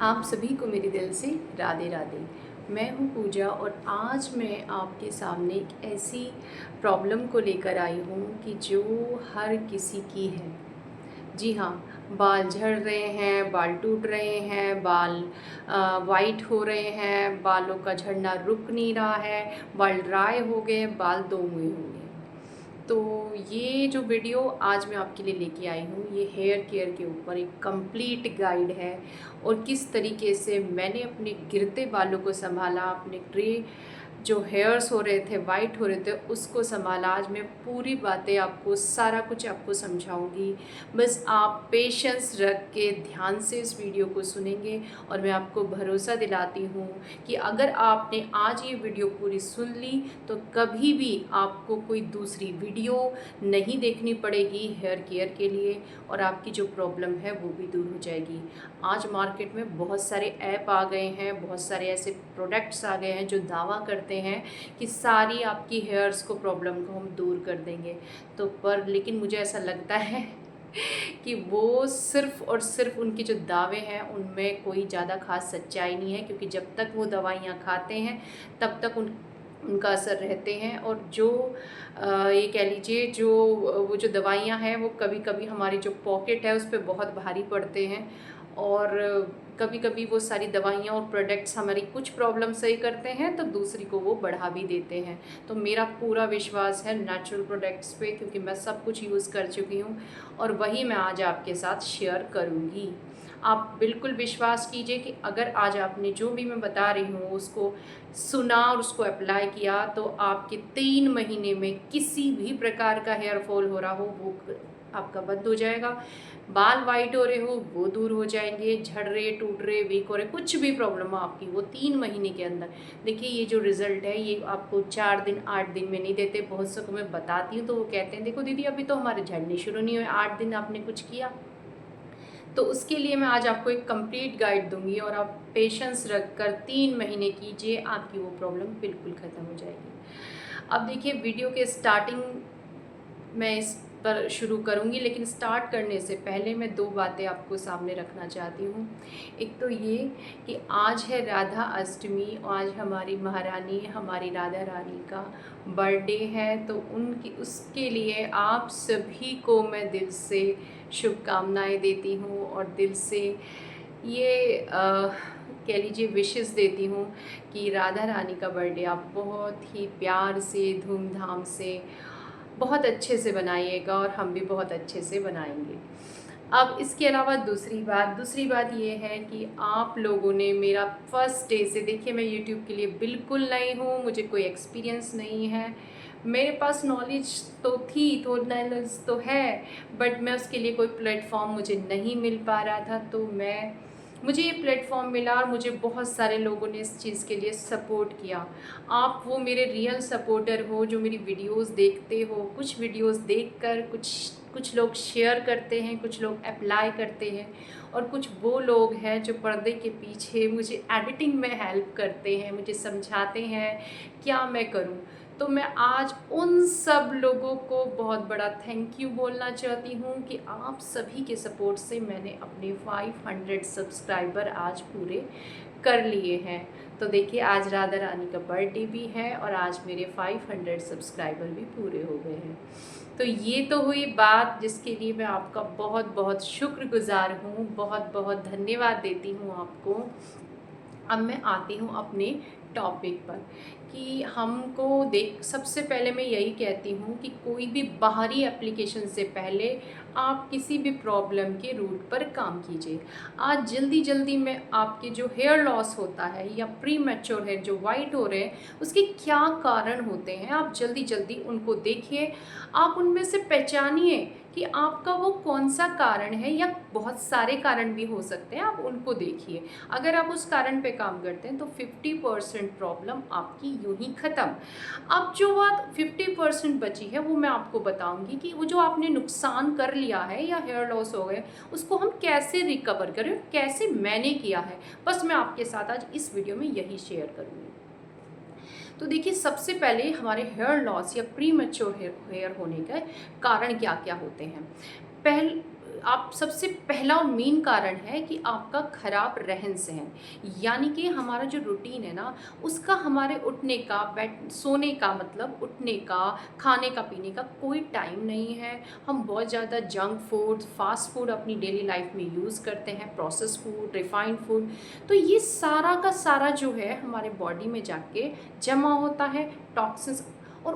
आप सभी को मेरे दिल से राधे राधे। मैं हूँ पूजा और आज मैं आपके सामने एक ऐसी प्रॉब्लम को लेकर आई हूँ कि जो हर किसी की है। जी हाँ, बाल झड़ रहे हैं, बाल टूट रहे हैं, बाल वाइट हो रहे हैं, बालों का झड़ना रुक नहीं रहा है, बाल ड्राई हो गए, बाल दो मुँहे हो गए। तो ये जो वीडियो आज मैं आपके लिए लेके आई हूँ, ये हेयर केयर के ऊपर एक कंप्लीट गाइड है और किस तरीके से मैंने अपने गिरते बालों को संभाला, अपने ग्रे जो हेयर्स हो रहे थे, वाइट हो रहे थे, उसको संभाला। आज मैं पूरी बातें आपको, सारा कुछ आपको समझाऊंगी। बस आप पेशेंस रख के ध्यान से इस वीडियो को सुनेंगे और मैं आपको भरोसा दिलाती हूँ कि अगर आपने आज ये वीडियो पूरी सुन ली तो कभी भी आपको कोई दूसरी वीडियो नहीं देखनी पड़ेगी हेयर केयर के लिए और आपकी जो प्रॉब्लम है वो भी दूर हो जाएगी। आज मार्केट में बहुत सारे ऐप आ गए हैं, बहुत सारे ऐसे प्रोडक्ट्स आ गए हैं जो दावा करते हैं कि सारी आपकी हेयर्स को प्रॉब्लम को हम दूर कर देंगे। तो पर लेकिन मुझे ऐसा लगता है कि वो सिर्फ़ और सिर्फ उनके जो दावे हैं उनमें कोई ज़्यादा ख़ास सच्चाई नहीं है, क्योंकि जब तक वो दवाइयाँ खाते हैं तब तक उनका असर रहते हैं। और जो ये कह लीजिए जो वो जो दवाइयाँ हैं वो कभी कभी हमारी जो पॉकेट है उस पर बहुत भारी पड़ते हैं और कभी कभी वो सारी दवाइयाँ और प्रोडक्ट्स हमारी कुछ प्रॉब्लम सही करते हैं तो दूसरी को वो बढ़ा भी देते हैं। तो मेरा पूरा विश्वास है नेचुरल प्रोडक्ट्स पे, क्योंकि मैं सब कुछ यूज़ कर चुकी हूँ और वही मैं आज आपके साथ शेयर करूँगी। आप बिल्कुल विश्वास कीजिए कि अगर आज आपने जो भी मैं बता रही हूँ उसको सुना और उसको अप्लाई किया तो आपके 3 महीने में किसी भी प्रकार का हेयर फॉल हो रहा हो वो आपका बंद हो जाएगा। बाल वाइट हो रहे हो वो दूर हो जाएंगे, झड़ रहे, टूट रहे, वीक हो रहे, कुछ भी प्रॉब्लम हो आपकी वो 3 महीने के अंदर। देखिए ये जो रिज़ल्ट है ये आपको 4 दिन 8 दिन में नहीं देते। बहुत से को मैं बताती हूँ तो वो कहते हैं देखो दीदी अभी तो हमारे झड़ने शुरू नहीं हुए, 8 दिन आपने कुछ किया। तो उसके लिए मैं आज आपको एक कंप्लीट गाइड दूंगी और आप पेशेंस रखकर 3 महीने कीजिए, आपकी वो प्रॉब्लम बिल्कुल ख़त्म हो जाएगी। अब देखिए वीडियो के स्टार्टिंग मैं इस पर शुरू करूंगी, लेकिन स्टार्ट करने से पहले मैं 2 बातें आपको सामने रखना चाहती हूँ। एक तो ये कि आज है राधा अष्टमी और आज हमारी महारानी हमारी राधा रानी का बर्थडे है। तो उनकी उसके लिए आप सभी को मैं दिल से शुभकामनाएं देती हूँ और दिल से ये कह लीजिए विशेस देती हूँ कि राधा रानी का बर्थडे आप बहुत ही प्यार से, धूमधाम से, बहुत अच्छे से बनाइएगा और हम भी बहुत अच्छे से बनाएंगे। अब इसके अलावा दूसरी बात ये है कि आप लोगों ने मेरा फर्स्ट डे से, देखिए मैं यूट्यूब के लिए बिल्कुल नई हूँ, मुझे कोई एक्सपीरियंस नहीं है। मेरे पास नॉलेज तो थी, तो नॉलेज तो है, बट मैं उसके लिए कोई प्लेटफॉर्म मुझे नहीं मिल पा रहा था। तो मुझे ये प्लेटफॉर्म मिला और मुझे बहुत सारे लोगों ने इस चीज़ के लिए सपोर्ट किया। आप वो मेरे रियल सपोर्टर हो जो मेरी वीडियोस देखते हो। कुछ वीडियोस देखकर कुछ लोग शेयर करते हैं, कुछ लोग अप्लाई करते हैं और कुछ वो लोग हैं जो पर्दे के पीछे मुझे एडिटिंग में हेल्प करते हैं, मुझे समझाते हैं क्या मैं करूं। तो मैं आज उन सब लोगों को बहुत बड़ा थैंक यू बोलना चाहती हूँ कि आप सभी के सपोर्ट से मैंने अपने 500 सब्सक्राइबर आज पूरे कर लिए हैं। तो देखिए आज राधा रानी का बर्थडे भी है और आज मेरे 500 सब्सक्राइबर भी पूरे हो गए हैं। तो ये तो हुई बात जिसके लिए मैं आपका बहुत बहुत शुक्रगुजार हूँ, बहुत बहुत धन्यवाद देती हूँ आपको। अब मैं आती हूँ अपने टॉपिक पर कि हमको सबसे पहले मैं यही कहती हूँ कि कोई भी बाहरी एप्लीकेशन से पहले आप किसी भी प्रॉब्लम के रूट पर काम कीजिए। आज जल्दी जल्दी में आपके जो हेयर लॉस होता है या प्री मैच्योर हेयर जो वाइट हो रहे हैं उसके क्या कारण होते हैं, आप जल्दी जल्दी उनको देखिए। आप उनमें से पहचानिए कि आपका वो कौन सा कारण है, या बहुत सारे कारण भी हो सकते हैं, आप उनको देखिए। अगर आप उस कारण पे काम करते हैं तो 50% प्रॉब्लम आपकी यूं ही ख़त्म। अब जो बात 50% बची है वो मैं आपको बताऊंगी कि वो जो आपने नुकसान कर लिया है या हेयर लॉस हो गए उसको हम कैसे रिकवर करें, कैसे मैंने किया है, बस मैं आपके साथ आज इस वीडियो में यही शेयर करूँगी। तो देखिए सबसे पहले हमारे हेयर लॉस या प्री मैच्योर हेयर होने का कारण क्या क्या होते हैं। पहले आप सबसे पहला और मेन कारण है कि आपका खराब रहन सहन, यानी कि हमारा जो रूटीन है ना, उसका हमारे उठने का, बैठ सोने का, मतलब उठने का, खाने का, पीने का कोई टाइम नहीं है। हम बहुत ज़्यादा जंक फूड, फास्ट फूड अपनी डेली लाइफ में यूज़ करते हैं, प्रोसेस फूड, रिफाइंड फूड। तो ये सारा का सारा जो है हमारे बॉडी में जाके जमा होता है, टॉक्सिन्स, और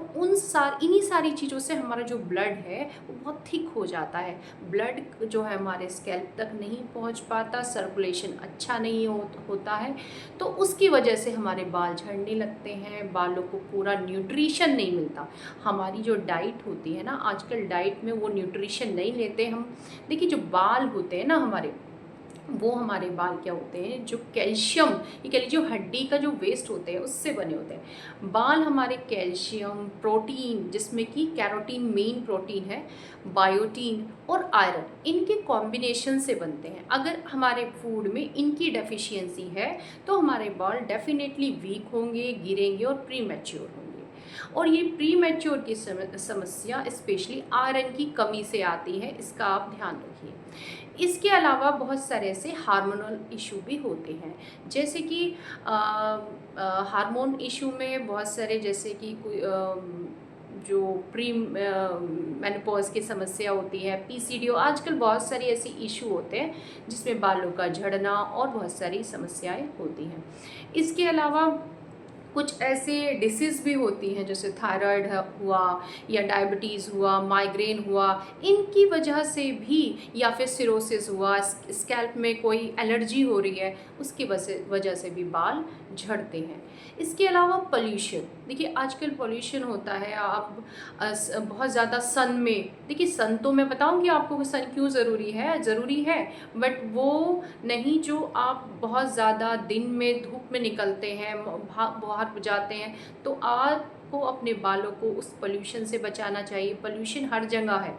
इन्हीं सारी चीज़ों से हमारा जो ब्लड है वो बहुत थिक हो जाता है। ब्लड जो है हमारे स्कैल्प तक नहीं पहुंच पाता, सर्कुलेशन अच्छा नहीं होता है। तो उसकी वजह से हमारे बाल झड़ने लगते हैं, बालों को पूरा न्यूट्रिशन नहीं मिलता। हमारी जो डाइट होती है ना, आजकल डाइट में वो न्यूट्रिशन नहीं लेते हम। देखिए, जो बाल होते हैं ना हमारे बाल क्या होते हैं, जो कैल्शियम, ये कह लीजिए हड्डी का जो वेस्ट होते हैं उससे बने होते हैं। बाल हमारे कैल्शियम, प्रोटीन, जिसमें कि कैरोटीन मेन प्रोटीन है, बायोटीन और आयरन, इनके कॉम्बिनेशन से बनते हैं। अगर हमारे फूड में इनकी डेफिशिएंसी है तो हमारे बाल डेफिनेटली वीक होंगे, गिरेंगे और प्री मैच्योर होंगे। और ये प्री मैच्योर की समस्या स्पेशली आयरन की कमी से आती है, इसका आप ध्यान रखिए। इसके अलावा बहुत सारे ऐसे हार्मोनल इशू भी होते हैं, जैसे कि हार्मोन इशू में बहुत सारे, जैसे कि कोई जो प्री मेनोपॉज की समस्या होती है, पीसीडीओ, आजकल बहुत सारी ऐसी इशू होते हैं जिसमें बालों का झड़ना और बहुत सारी समस्याएं होती हैं। इसके अलावा कुछ ऐसे डिसीज़ भी होती हैं, जैसे थायराइड हुआ या डायबिटीज़ हुआ, माइग्रेन हुआ, इनकी वजह से भी, या फिर सिरोसिस हुआ, स्कैल्प में कोई एलर्जी हो रही है, उसकी वजह से भी बाल झड़ते हैं। इसके अलावा पोल्यूशन, देखिए आजकल पोल्यूशन होता है। आप बहुत ज़्यादा सन में, देखिए सन तो मैं बताऊंगी आपको कि सन क्यों ज़रूरी है, बट वो नहीं जो आप बहुत ज़्यादा दिन में धूप में निकलते हैं, बाहर जाते हैं, तो आपको अपने बालों को उस पोल्यूशन से बचाना चाहिए। पोल्यूशन हर जगह है,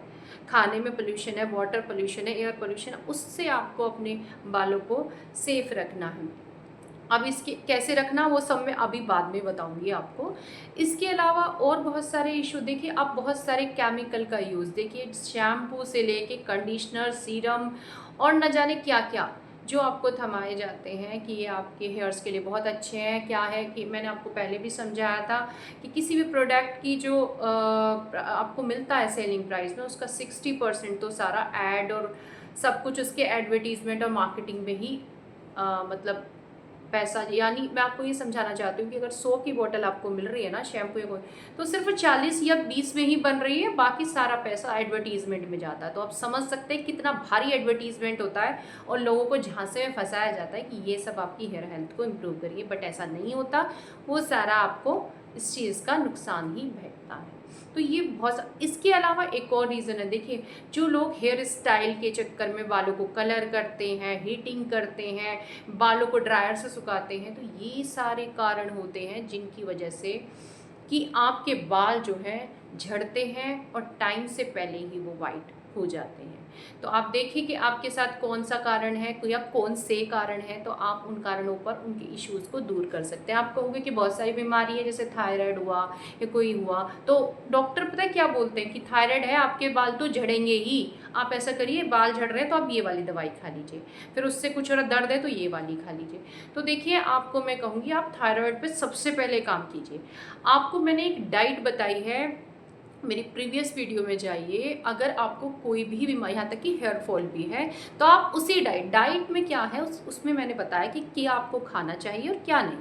खाने में पोल्यूशन है, वाटर पोल्यूशन है, एयर पोल्यूशन है, उससे आपको अपने बालों को सेफ रखना है। अब इसके कैसे रखना, वो सब मैं अभी बाद में बताऊंगी आपको। इसके अलावा और बहुत सारे इशू, देखिए आप बहुत सारे केमिकल का यूज़, देखिए शैम्पू से लेके कंडीशनर, सीरम और न जाने क्या क्या जो आपको थमाए जाते हैं कि ये आपके हेयर्स के लिए बहुत अच्छे हैं। क्या है कि मैंने आपको पहले भी समझाया था कि किसी भी प्रोडक्ट की जो आपको मिलता है सेलिंग प्राइस में, उसका 60% तो सारा ऐड और सब कुछ उसके एडवर्टीजमेंट और मार्केटिंग में ही मतलब पैसा, यानी मैं आपको ये समझाना चाहती हूँ कि अगर 100 की बोतल आपको मिल रही है ना शैम्पू या कोई, तो सिर्फ 40 या 20 में ही बन रही है, बाकी सारा पैसा एडवर्टीजमेंट में जाता है। तो आप समझ सकते हैं कितना भारी एडवर्टीजमेंट होता है और लोगों को झांसे में फंसाया जाता है कि ये सब आपकी हेयर हेल्थ को इम्प्रूव करिए, बट ऐसा नहीं होता। वो सारा आपको इस चीज़ का नुकसान ही भेटता है। तो ये बहुत, इसके अलावा एक और रीज़न है, देखिए जो लोग हेयर स्टाइल के चक्कर में बालों को कलर करते हैं, हीटिंग करते हैं, बालों को ड्रायर से सुखाते हैं, तो ये सारे कारण होते हैं जिनकी वजह से कि आपके बाल जो हैं झड़ते हैं और टाइम से पहले ही वो वाइट हो जाते हैं। तो आप देखिए कि आपके साथ कौन सा कारण है या कौन से कारण है, तो आप उन कारणों पर उनके इश्यूज़ को दूर कर सकते हैं। आप कहोगे कि बहुत सारी बीमारी है, जैसे थायराइड हुआ या कोई हुआ, तो डॉक्टर पता है क्या बोलते हैं कि थायराइड है, आपके बाल तो झड़ेंगे ही, आप ऐसा करिए, बाल झड़ रहे हैं तो आप ये वाली दवाई खा लीजिए, फिर उससे कुछ और दर्द है तो ये वाली खा लीजिए। तो देखिए आपको मैं कहूँगी आप थायराइड पे सबसे पहले काम कीजिए। आपको मैंने एक डाइट बताई है, मेरी प्रीवियस वीडियो में जाइए। अगर आपको कोई भी बीमारी, यहाँ तक कि हेयर फॉल भी है, तो आप उसी डाइट में क्या है उसमें मैंने बताया कि क्या आपको खाना चाहिए और क्या नहीं,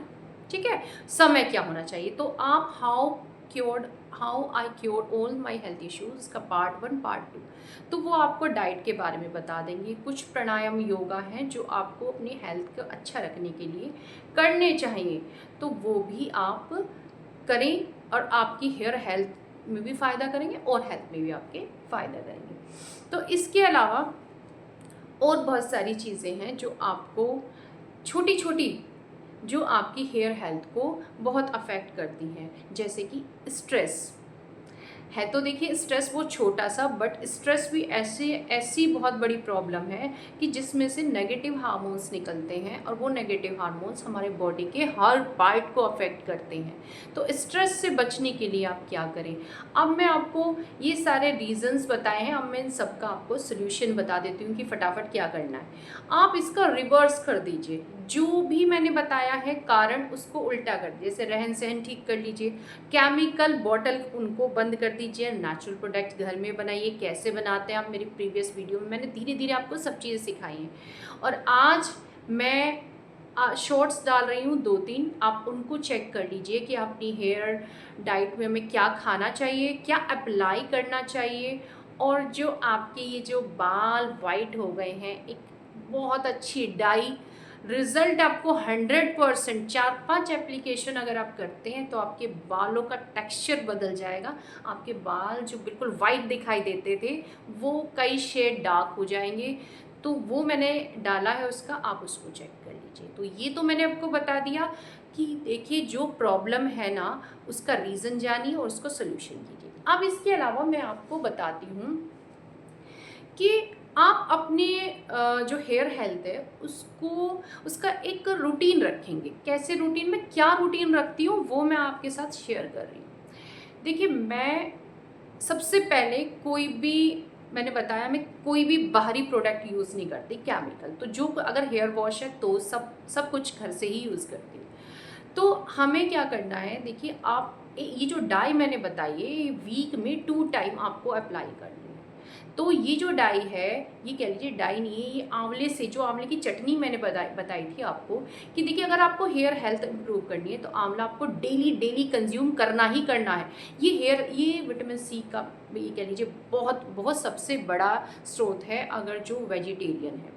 ठीक है, समय क्या होना चाहिए। तो आप how I cured all my health issues का पार्ट 1 पार्ट 2, तो वो आपको डाइट के बारे में बता देंगे। कुछ प्राणायाम योगा हैं जो आपको अपनी हेल्थ को अच्छा रखने के लिए करने चाहिए, तो वो भी आप करें और आपकी हेयर हेल्थ में भी फ़ायदा करेंगे और हेल्थ में भी आपके फ़ायदा करेंगे। तो इसके अलावा और बहुत सारी चीज़ें हैं जो आपको छोटी छोटी, जो आपकी हेयर हेल्थ को बहुत अफेक्ट करती हैं, जैसे कि स्ट्रेस। है तो देखिए स्ट्रेस वो छोटा सा, बट स्ट्रेस भी ऐसे ऐसी बहुत बड़ी प्रॉब्लम है कि जिसमें से नेगेटिव हार्मोन्स निकलते हैं और वो नेगेटिव हार्मोन्स हमारे बॉडी के हर पार्ट को अफेक्ट करते हैं। तो स्ट्रेस से बचने के लिए आप क्या करें, अब मैं आपको ये सारे रीजंस बताए हैं, अब मैं इन सब का आपको सोल्यूशन बता देती हूँ कि फटाफट क्या करना है। आप इसका रिवर्स कर दीजिए, जो भी मैंने बताया है कारण उसको उल्टा कर दीजिए। जैसे रहन सहन ठीक कर लीजिए, केमिकल बॉटल उनको बंद कर दीजिए, नेचुरल प्रोडक्ट्स घर में बनाइए। कैसे बनाते हैं आप मेरी प्रीवियस वीडियो में मैंने धीरे धीरे आपको सब चीज़ें सिखाई हैं। और आज मैं शॉर्ट्स डाल रही हूँ 2-3, आप उनको चेक कर लीजिए कि अपनी हेयर डाइट में हमें क्या खाना चाहिए, क्या अप्लाई करना चाहिए। और जो आपके ये जो बाल वाइट हो गए हैं, एक बहुत अच्छी डाई रिज़ल्ट आपको 100%, 4-5 एप्लीकेशन अगर आप करते हैं तो आपके बालों का टेक्सचर बदल जाएगा। आपके बाल जो बिल्कुल वाइट दिखाई देते थे वो कई शेड डार्क हो जाएंगे। तो वो मैंने डाला है उसका, आप उसको चेक कर लीजिए। तो ये तो मैंने आपको बता दिया कि देखिए जो प्रॉब्लम है ना उसका रीज़न जानिए और उसको सोल्यूशन कीजिए। अब इसके अलावा मैं आपको बताती हूँ कि आप अपने जो हेयर हेल्थ है उसको उसका एक रूटीन रखेंगे। कैसे रूटीन, में क्या रूटीन रखती हूँ वो मैं आपके साथ शेयर कर रही हूँ। देखिए मैं सबसे पहले कोई भी, मैंने बताया मैं कोई भी बाहरी प्रोडक्ट यूज़ नहीं करती केमिकल। तो जो अगर हेयर वॉश है तो सब कुछ घर से ही यूज़ करती हूँ। तो हमें क्या करना है, देखिए आप ये जो डाई मैंने बताई है ये वीक में 2 टाइम आपको अप्लाई करनी है। तो ये जो डाई है, ये कह लीजिए डाई नहीं है, ये आंवले से, जो आंवले की चटनी मैंने बताई थी आपको कि देखिए अगर आपको हेयर हेल्थ इंप्रूव करनी है तो आंवला आपको डेली डेली कंज्यूम करना ही करना है। ये विटामिन सी का ये कह लीजिए बहुत बहुत सबसे बड़ा स्रोत है अगर जो वेजिटेरियन है।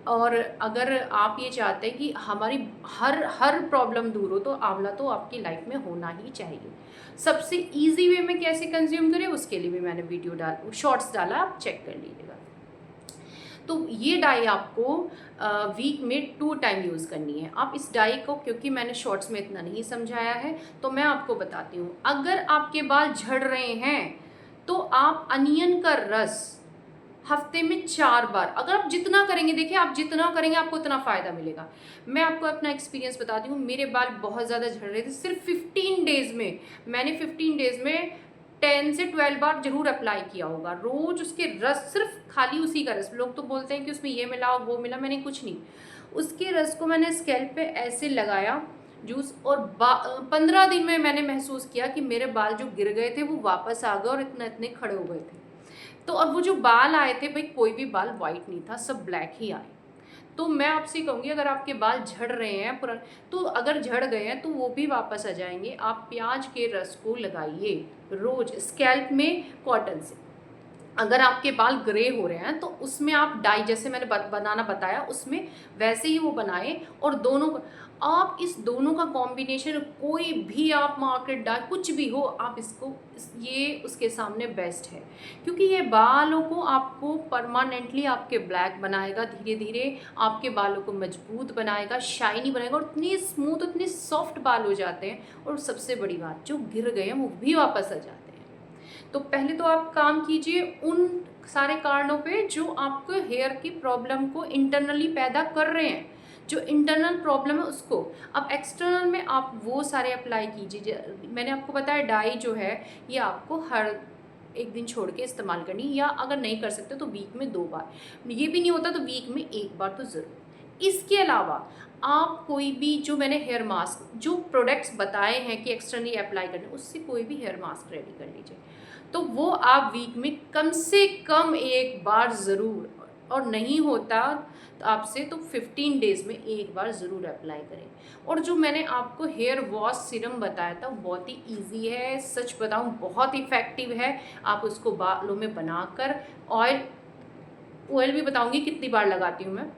और अगर आप ये चाहते हैं कि हमारी हर हर प्रॉब्लम दूर हो तो आंवला तो आपकी लाइफ में होना ही चाहिए। सबसे इजी वे में कैसे कंज्यूम करें उसके लिए भी मैंने वीडियो शॉर्ट्स डाला, आप चेक कर लीजिएगा। तो ये डाई आपको वीक में 2 टाइम यूज़ करनी है। आप इस डाई को, क्योंकि मैंने शॉर्ट्स में इतना नहीं समझाया है तो मैं आपको बताती हूँ। अगर आपके बाल झड़ रहे हैं तो आप अनियन का रस हफ्ते में 4 बार, अगर आप जितना करेंगे, देखिए आप जितना करेंगे आपको उतना फ़ायदा मिलेगा। मैं आपको अपना एक्सपीरियंस बताती हूँ, मेरे बाल बहुत ज़्यादा झड़ रहे थे। सिर्फ 15 डेज़ में मैंने 15 डेज़ में 10 से 12 बार जरूर अप्लाई किया होगा। रोज़ उसके रस, सिर्फ खाली उसी का रस, लोग तो बोलते हैं कि उसमें ये मिलाओ वो मिला, मैंने कुछ नहीं, उसके रस को मैंने स्कैल्प पे ऐसे लगाया जूस, और 15 दिन में मैंने महसूस किया कि मेरे बाल जो गिर गए थे वो वापस आ गए और इतने खड़े हो गए थे। तो और वो जो बाल आए थे भाई, कोई भी बाल वाइट नहीं था, सब ब्लैक ही आए। तो मैं आपसे कहूँगी अगर आपके बाल झड़ रहे हैं तो अगर झड़ गए हैं तो वो भी वापस आ जाएंगे। आप प्याज के रस को लगाइए रोज स्कैल्प में कॉटन से। अगर आपके बाल ग्रे हो रहे हैं तो उसमें आप डाई, जैसे मैंने बनाना बताया उसमें वैसे ही वो बनाएं। और आप इस दोनों का कॉम्बिनेशन, कोई भी आप मार्केट डाई कुछ भी हो, आप ये उसके सामने बेस्ट है। क्योंकि ये बालों को आपको परमानेंटली आपके ब्लैक बनाएगा, धीरे धीरे आपके बालों को मजबूत बनाएगा, शाइनी बनाएगा, और इतनी स्मूथ, इतने सॉफ्ट बाल हो जाते हैं। और सबसे बड़ी बात, जो गिर गए हैं वो भी वापस आ जाते हैं। तो पहले तो आप काम कीजिए उन सारे कारणों पे जो आपको हेयर की प्रॉब्लम को इंटरनली पैदा कर रहे हैं। जो इंटरनल प्रॉब्लम है उसको, अब एक्सटर्नल में आप वो सारे अप्लाई कीजिए। मैंने आपको बताया डाई जो है ये आपको हर एक दिन छोड़ के इस्तेमाल करनी, या अगर नहीं कर सकते तो वीक में 2 बार, ये भी नहीं होता तो वीक में 1 बार तो ज़रूर। इसके अलावा आप कोई भी, जो मैंने हेयर मास्क, जो प्रोडक्ट्स बताए हैं कि एक्सटर्नली अप्लाई करने, उससे कोई भी हेयर मास्क रेडी कर लीजिए। तो वो आप वीक में कम से कम 1 बार ज़रूर, और नहीं होता तो आपसे तो 15 डेज़ में 1 बार ज़रूर अप्लाई करें। और जो मैंने आपको हेयर वॉश सीरम बताया था वो बहुत ही इजी है, सच बताऊं बहुत इफ़ेक्टिव है। आप उसको बालों में बनाकर, ऑयल भी बताऊंगी कितनी बार लगाती हूँ मैं,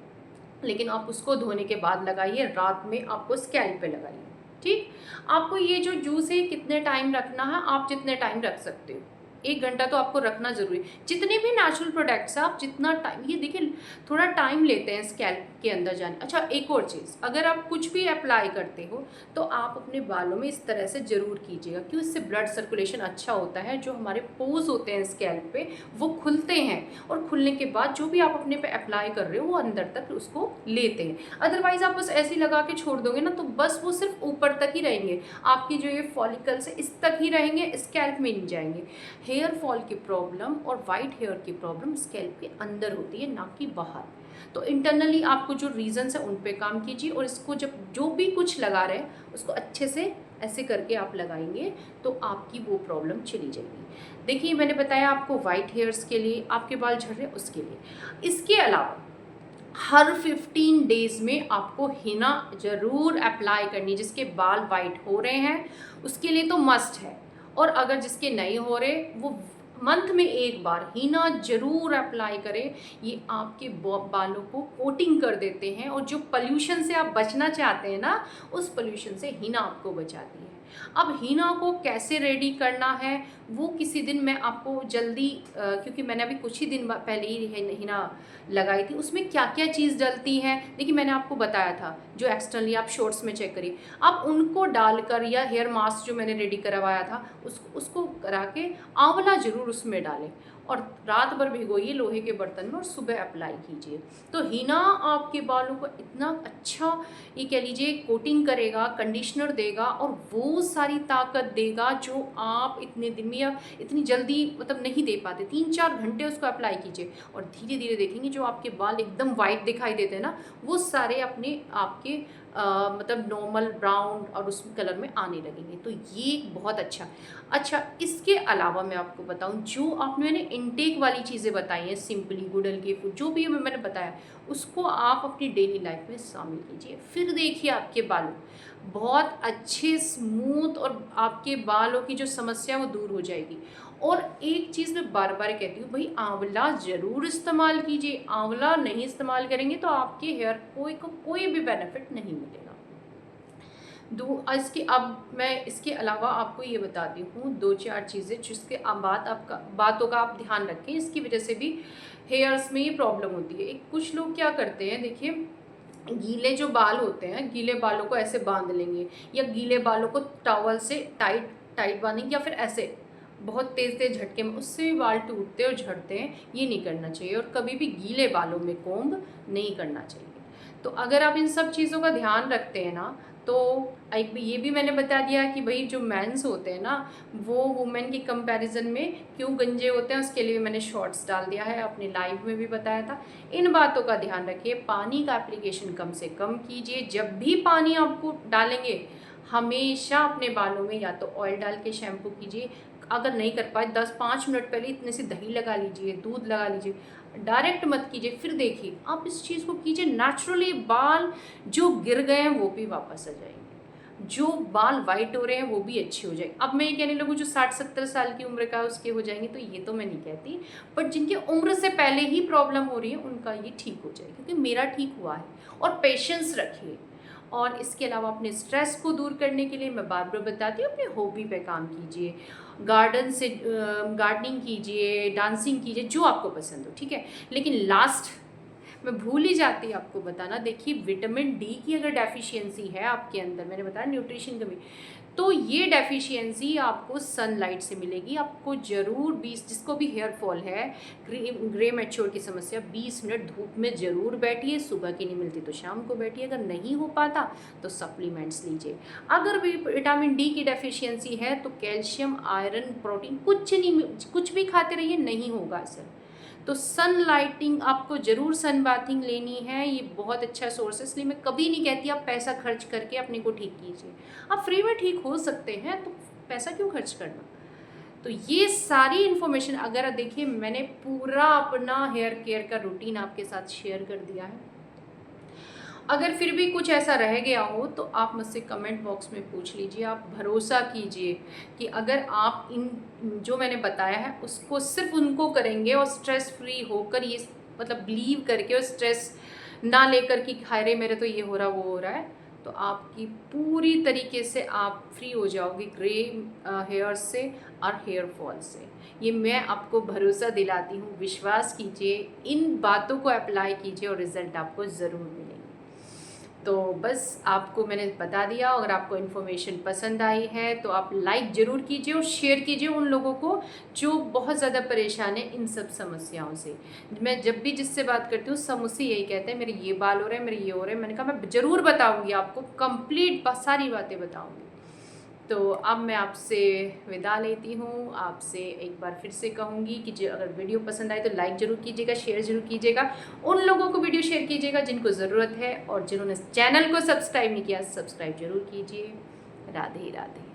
लेकिन आप उसको धोने के बाद लगाइए, रात में आपको स्कैल्प पे लगाइए। ठीक, आपको ये जो जूस है कितने टाइम रखना है, आप जितने टाइम रख सकते हो। 1 घंटा तो आपको रखना ज़रूरी है। जितने भी नेचुरल प्रोडक्ट्स हैं आप जितना टाइम, ये देखिए थोड़ा टाइम लेते हैं स्कैल्प के अंदर जाने। अच्छा, एक और चीज़, अगर आप कुछ भी अप्लाई करते हो तो आप अपने बालों में इस तरह से ज़रूर कीजिएगा, क्यों? इससे ब्लड सर्कुलेशन अच्छा होता है, जो हमारे पोर्स होते हैं स्कैल्प पे वो खुलते हैं, और खुलने के बाद जो भी आप अपने पे अप्लाई कर रहे हो वो अंदर तक उसको लेते हैं। अदरवाइज़ आप बस ऐसे ही लगा के छोड़ दोगे ना, तो बस वो सिर्फ ऊपर तक ही रहेंगे, आपकी जो ये फॉलिकल्स है इस तक ही रहेंगे, स्कैल्प में नहीं जाएंगे। हेयर फॉल की प्रॉब्लम और वाइट हेयर की प्रॉब्लम स्कैल्प के अंदर होती है, ना कि बाहर। तो इंटरनली आपको जो रीजंस है उन पे काम कीजिए, और इसको जब जो भी कुछ लगा रहे हैं उसको अच्छे से ऐसे करके आप लगाएंगे तो आपकी वो प्रॉब्लम चली जाएगी। देखिए, मैंने बताया आपको वाइट हेयर्स के लिए, आपके बाल झड़ रहे हैं उसके लिए। इसके अलावा हर 15 डेज में आपको हिना ज़रूर अप्लाई करनी, जिसके बाल वाइट हो रहे हैं उसके लिए तो मस्ट है, और अगर जिसके नहीं हो रहे वो मंथ में एक बार हिना ज़रूर अप्लाई करें। ये आपके बालों को कोटिंग कर देते हैं, और जो पोल्यूशन से आप बचना चाहते हैं ना, उस पोल्यूशन से हिना आपको बचाती है। अब हिना को कैसे रेडी करना है वो किसी दिन मैं आपको जल्दी, क्योंकि मैंने अभी कुछ ही दिन पहले ही हिना लगाई थी, उसमें क्या क्या चीज़ डलती है देखिए मैंने आपको बताया था, जो एक्सटर्नली आप शॉर्ट्स में चेक करिए, आप उनको डालकर, या हेयर मास्क जो मैंने रेडी करवाया था उसको करा के आंवला ज़रूर उसमें डालें, और रात भर भिगोइए लोहे के बर्तन में, और सुबह अप्लाई कीजिए। तो हिना आपके बालों को इतना अच्छा, ये कह लीजिए, कोटिंग करेगा, कंडीशनर देगा, और वो सारी ताकत देगा जो आप इतने दिन में या इतनी जल्दी मतलब नहीं दे पाते। 3-4 घंटे उसको अप्लाई कीजिए, और धीरे धीरे देखेंगे जो आपके बाल एकदम वाइट दिखाई देते हैं ना, वो सारे अपने आपके मतलब नॉर्मल ब्राउन और उस कलर में आने लगेंगे। तो ये बहुत अच्छा। इसके अलावा मैं आपको बताऊं, जो आपने मैंने इनटेक वाली चीज़ें बताई हैं, सिंपली गुडल के फूड, जो भी मैंने बताया, उसको आप अपनी डेली लाइफ में शामिल कीजिए। फिर देखिए आपके बाल बहुत अच्छे स्मूथ, और आपके बालों की जो समस्या वो दूर हो जाएगी। और एक चीज़ मैं बार बार कहती हूँ, भाई आंवला ज़रूर इस्तेमाल कीजिए। आंवला नहीं इस्तेमाल करेंगे तो आपके हेयर को कोई भी बेनिफिट नहीं मिलेगा। अब मैं इसके अलावा आपको ये बताती हूँ 2-4 चीज़ें जिसके बातों का आप ध्यान रखें, इसकी वजह से भी हेयर्स में ये प्रॉब्लम होती है। कुछ लोग क्या करते हैं, देखिए गीले जो बाल होते हैं, गीले बालों को ऐसे बांध लेंगे, या गीले बालों को टॉवल से टाइट टाइट बांधेंगे, या फिर ऐसे बहुत तेज़ तेज़ झटके में, उससे भी बाल टूटते और झड़ते हैं। ये नहीं करना चाहिए, और कभी भी गीले बालों में कोम्ब नहीं करना चाहिए। तो अगर आप इन सब चीज़ों का ध्यान रखते हैं ना, तो एक ये भी मैंने बता दिया कि भाई जो मेंस होते हैं ना, वो वुमेन के कंपैरिजन में क्यों गंजे होते हैं, उसके लिए मैंने शॉर्ट्स डाल दिया है, अपने लाइव में भी बताया था। इन बातों का ध्यान रखिए, पानी का एप्लीकेशन कम से कम कीजिए। जब भी पानी आपको डालेंगे, हमेशा अपने बालों में या तो ऑयल डाल के शैम्पू कीजिए, अगर नहीं कर पाए 10-5 मिनट पहले इतने से दही लगा लीजिए, दूध लगा लीजिए, डायरेक्ट मत कीजिए। फिर देखिए आप इस चीज़ को कीजिए, नेचुरली बाल जो गिर गए हैं वो भी वापस आ जाएंगे, जो बाल वाइट हो रहे हैं वो भी अच्छे हो जाएंगे। अब मैं ये कहने लगूँ जो 60-70 साल की उम्र का है उसके हो जाएंगे, तो ये तो मैं नहीं कहती, बट जिनकी उम्र से पहले ही प्रॉब्लम हो रही है उनका ये ठीक हो जाएगा, क्योंकि मेरा ठीक हुआ है। और पेशेंस रखिए। और इसके अलावा अपने स्ट्रेस को दूर करने के लिए मैं बार बार बताती हूँ, अपने हॉबी पे काम कीजिए, गार्डनिंग कीजिए, डांसिंग कीजिए, जो आपको पसंद हो, ठीक है। लेकिन लास्ट मैं भूल ही जाती आपको बताना, देखिए विटामिन डी की अगर डेफिशिएंसी है आपके अंदर, मैंने बताया न्यूट्रिशन कमी, तो ये डेफिशिएंसी आपको सनलाइट से मिलेगी। आपको ज़रूर 20, जिसको भी हेयर फॉल है, ग्रे मैच्योर की समस्या, 20 मिनट धूप में ज़रूर बैठिए। सुबह की नहीं मिलती तो शाम को बैठिए, अगर नहीं हो पाता तो सप्लीमेंट्स लीजिए। अगर भी विटामिन डी की डेफिशिएंसी है तो कैल्शियम, आयरन, प्रोटीन कुछ भी खाते रहिए, नहीं होगा असर। तो सन लाइटिंग आपको ज़रूर, सन बाथिंग लेनी है, ये बहुत अच्छा सोर्स है। इसलिए मैं कभी नहीं कहती आप पैसा खर्च करके अपने को ठीक कीजिए, आप फ्री में ठीक हो सकते हैं, तो पैसा क्यों खर्च करना। तो ये सारी इन्फॉर्मेशन अगर देखिए मैंने पूरा अपना हेयर केयर का रूटीन आपके साथ शेयर कर दिया है। अगर फिर भी कुछ ऐसा रह गया हो तो आप मुझसे कमेंट बॉक्स में पूछ लीजिए। आप भरोसा कीजिए कि अगर आप इन जो मैंने बताया है उसको सिर्फ उनको करेंगे, और स्ट्रेस फ्री होकर, ये मतलब बिलीव करके, और स्ट्रेस ना लेकर कि हाय रे मेरे तो ये हो रहा वो हो रहा है, तो आपकी पूरी तरीके से आप फ्री हो जाओगे ग्रे हेयर से और हेयर फॉल से। ये मैं आपको भरोसा दिलाती हूँ, विश्वास कीजिए, इन बातों को अप्लाई कीजिए और रिज़ल्ट आपको ज़रूर मिलेंगे। तो बस आपको मैंने बता दिया। अगर आपको इन्फॉर्मेशन पसंद आई है तो आप लाइक ज़रूर कीजिए और शेयर कीजिए उन लोगों को जो बहुत ज़्यादा परेशान है इन सब समस्याओं से। मैं जब भी जिससे बात करती हूँ सब मुझसे यही कहते हैं, मेरे ये बाल हो रहे हैं, मेरे ये हो रहे हैं। मैंने कहा मैं ज़रूर बताऊँगी आपको, कंप्लीट सारी बातें बताऊँगी। तो अब मैं आपसे विदा लेती हूँ। आपसे एक बार फिर से कहूँगी कि जो अगर वीडियो पसंद आए तो लाइक ज़रूर कीजिएगा, शेयर ज़रूर कीजिएगा। उन लोगों को वीडियो शेयर कीजिएगा जिनको ज़रूरत है, और जिन्होंने चैनल को सब्सक्राइब नहीं किया सब्सक्राइब ज़रूर कीजिए। राधे राधे।